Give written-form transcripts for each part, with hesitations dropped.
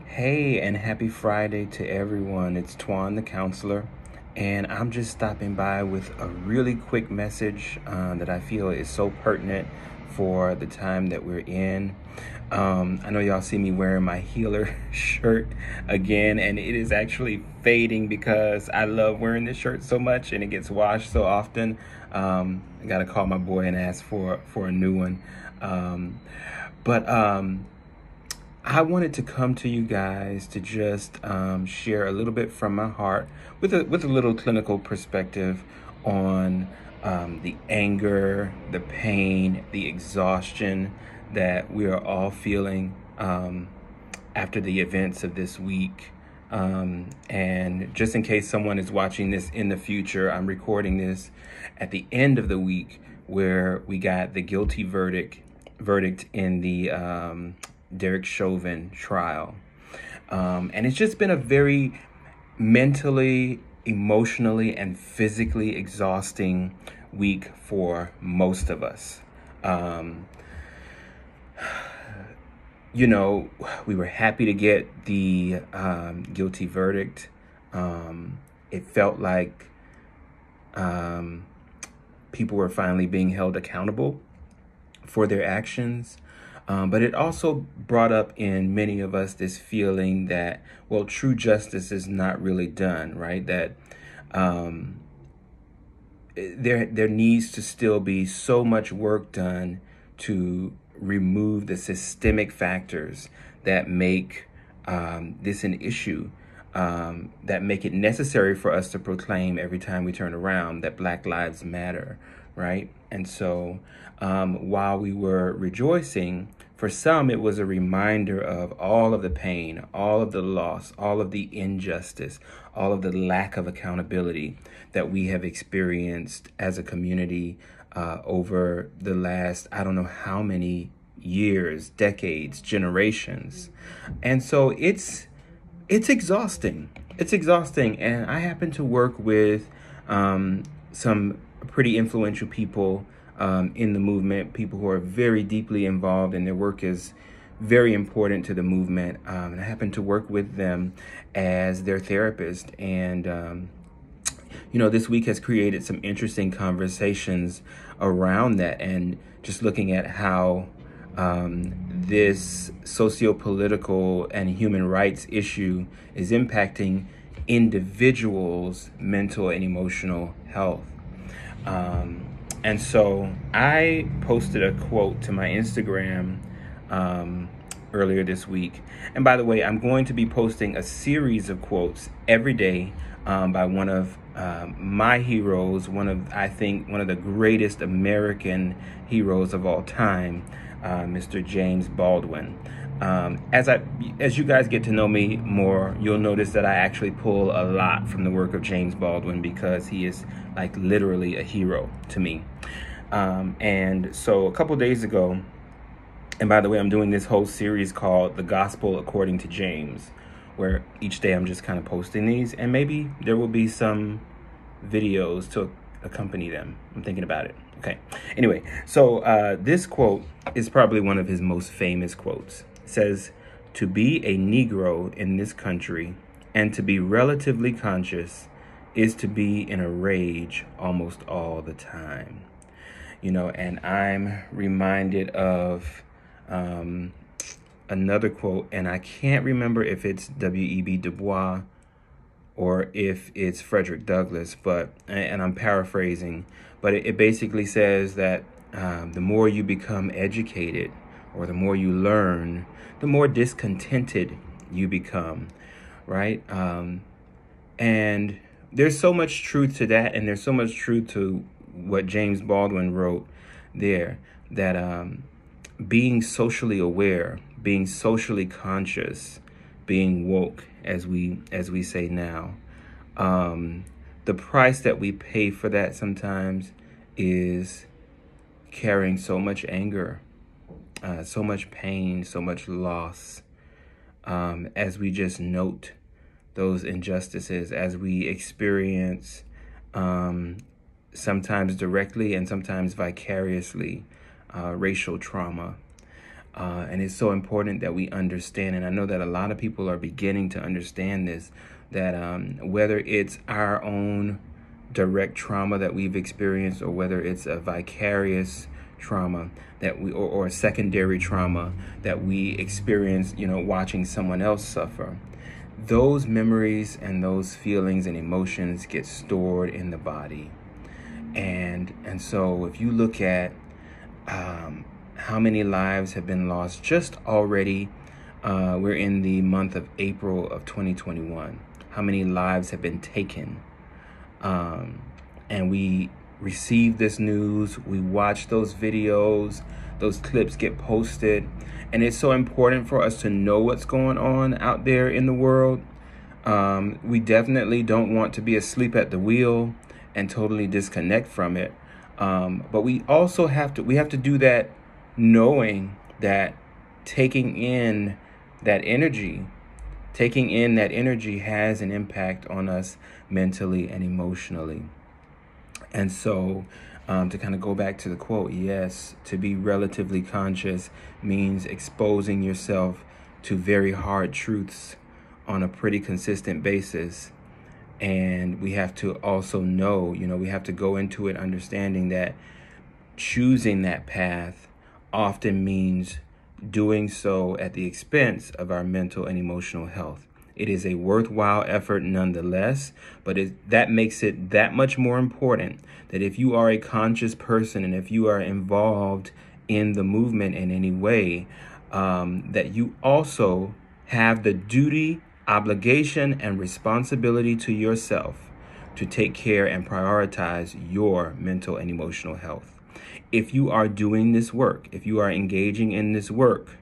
Hey, and happy Friday to everyone. It's Twan the counselor, and I'm just stopping by with a really quick message that I feel is so pertinent for the time that we're in. I know y'all see me wearing my healer shirt again, and it is actually fading because I love wearing this shirt so much and it gets washed so often. I got to call my boy and ask for a new one. But I wanted to come to you guys to just share a little bit from my heart with a little clinical perspective on the anger, the pain, the exhaustion that we are all feeling after the events of this week. And just in case someone is watching this in the future, I'm recording this at the end of the week where we got the guilty verdict in the Derek Chauvin trial. And it's just been a very mentally, emotionally, and physically exhausting week for most of us. We were happy to get the guilty verdict. It felt like people were finally being held accountable for their actions. But it also brought up in many of us this feeling that, well, true justice is not really done, right? That there needs to still be so much work done to remove the systemic factors that make this an issue, that make it necessary for us to proclaim every time we turn around that Black Lives Matter, right? And so while we were rejoicing, for some, it was a reminder of all of the pain, all of the loss, all of the injustice, all of the lack of accountability that we have experienced as a community over the last, I don't know how many years, decades, generations. And so it's exhausting. It's exhausting. And I happen to work with some pretty influential people in the movement, people who are very deeply involved, and their work is very important to the movement. And I happen to work with them as their therapist. And, this week has created some interesting conversations around that, and just looking at how this socio-political and human rights issue is impacting individuals' mental and emotional health. And so I posted a quote to my Instagram earlier this week. And by the way, I'm going to be posting a series of quotes every day by one of my heroes, I think one of the greatest American heroes of all time, Mr. James Baldwin. As you guys get to know me more, you'll notice that I actually pull a lot from the work of James Baldwin because he is like literally a hero to me. And so a couple days ago, and by the way, I'm doing this whole series called The Gospel According to James, where each day I'm just kind of posting these, and maybe there will be some videos to accompany them. I'm thinking about it. Okay. Anyway, so this quote is probably one of his most famous quotes. It says, "To be a Negro in this country and to be relatively conscious is to be in a rage almost all the time." And I'm reminded of another quote, and I can't remember if it's W.E.B. Du Bois or if it's Frederick Douglass, and I'm paraphrasing, but it basically says that the more you become educated or the more you learn, the more discontented you become, right? And there's so much truth to that, and there's so much truth to what James Baldwin wrote there, that being socially aware, being socially conscious, being woke, as we say now, the price that we pay for that sometimes is carrying so much anger, so much pain, so much loss, as we just note those injustices, as we experience sometimes directly and sometimes vicariously racial trauma. And it's so important that we understand, and I know that a lot of people are beginning to understand this, that whether it's our own direct trauma that we've experienced, or whether it's a vicarious trauma that we, or a secondary trauma that we experience, watching someone else suffer, those memories and those feelings and emotions get stored in the body. And so if you look at how many lives have been lost just already, we're in the month of April of 2021. How many lives have been taken? And we receive this news, we watch those videos, those clips get posted, and it's so important for us to know what's going on out there in the world. We definitely don't want to be asleep at the wheel and totally disconnect from it. But we also have to do that knowing that taking in that energy has an impact on us mentally and emotionally. And so to kind of go back to the quote, yes, to be relatively conscious means exposing yourself to very hard truths on a pretty consistent basis. And we have to also know, we have to go into it understanding that choosing that path often means doing so at the expense of our mental and emotional health. It is a worthwhile effort nonetheless, but that makes it that much more important that if you are a conscious person and if you are involved in the movement in any way, that you also have the duty, obligation, and responsibility to yourself to take care and prioritize your mental and emotional health. If you are doing this work, if you are engaging in this work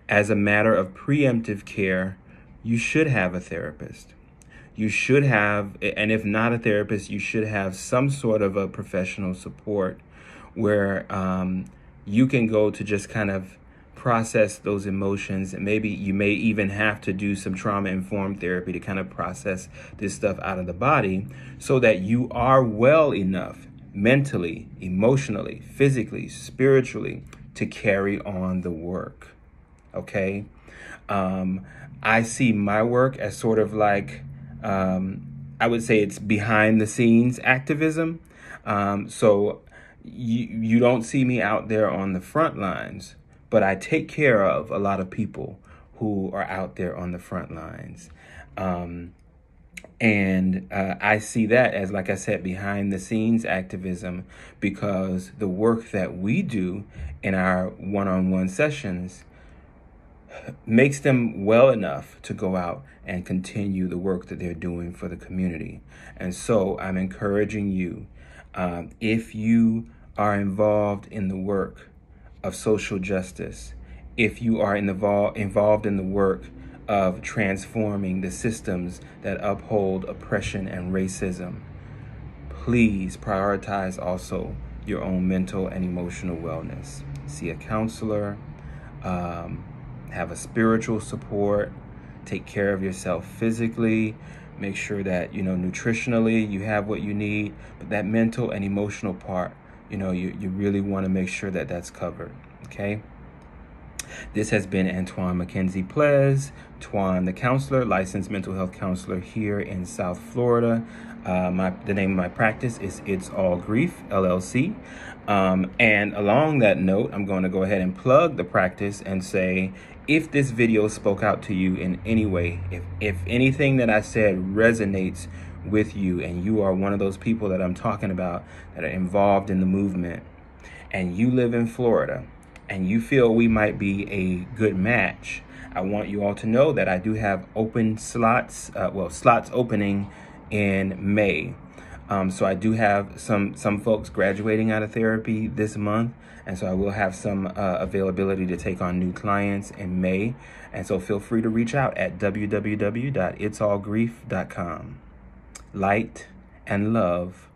as a matter of preemptive care, you should have a therapist. You should have, and if not a therapist, you should have some sort of a professional support where you can go to just kind of process those emotions. And maybe you may even have to do some trauma-informed therapy to kind of process this stuff out of the body so that you are well enough mentally, emotionally, physically, spiritually to carry on the work. Okay? I see my work as sort of like, I would say it's behind the scenes activism. So you don't see me out there on the front lines, but I take care of a lot of people who are out there on the front lines. And I see that as, like I said, behind the scenes activism, because the work that we do in our one-on-one sessions makes them well enough to go out and continue the work that they're doing for the community. And so I'm encouraging you, if you are involved in the work of social justice, if you are involved in the work of transforming the systems that uphold oppression and racism, please prioritize also your own mental and emotional wellness. See a counselor, have a spiritual support, take care of yourself physically, make sure that, nutritionally you have what you need, but that mental and emotional part, you really want to make sure that that's covered, okay? This has been Antoine McKenzie Plez, Twan the counselor, licensed mental health counselor here in South Florida. The name of my practice is It's All Grief, LLC. And along that note, I'm going to go ahead and plug the practice and say, if this video spoke out to you in any way, if anything that I said resonates with you and you are one of those people that I'm talking about that are involved in the movement, and you live in Florida and you feel we might be a good match, I want you all to know that I do have open slots, slots opening in May. So I do have some folks graduating out of therapy this month, and so I will have some availability to take on new clients in May. And so feel free to reach out at www.itsallgrief.com. Light and love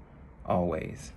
always.